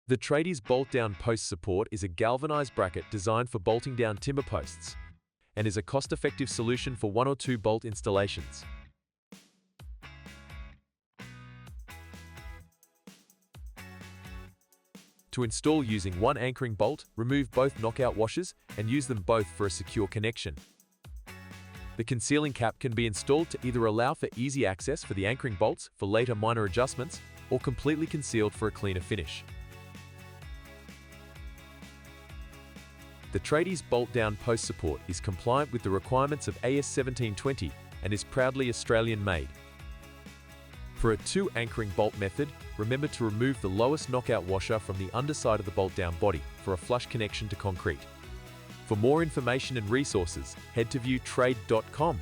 The Tradies bolt-down post support is a galvanized bracket designed for bolting down timber posts and is a cost-effective solution for 1 or 2 bolt installations. To install using one anchoring bolt, remove both knockout washers and use them both for a secure connection. The concealing cap can be installed to either allow for easy access for the anchoring bolts for later minor adjustments or completely concealed for a cleaner finish. The Tradies bolt-down post support is compliant with the requirements of AS 1720 and is proudly Australian-made. For a 2 anchoring bolt method, remember to remove the lowest knockout washer from the underside of the bolt-down body for a flush connection to concrete. For more information and resources, head to viewtrade.com.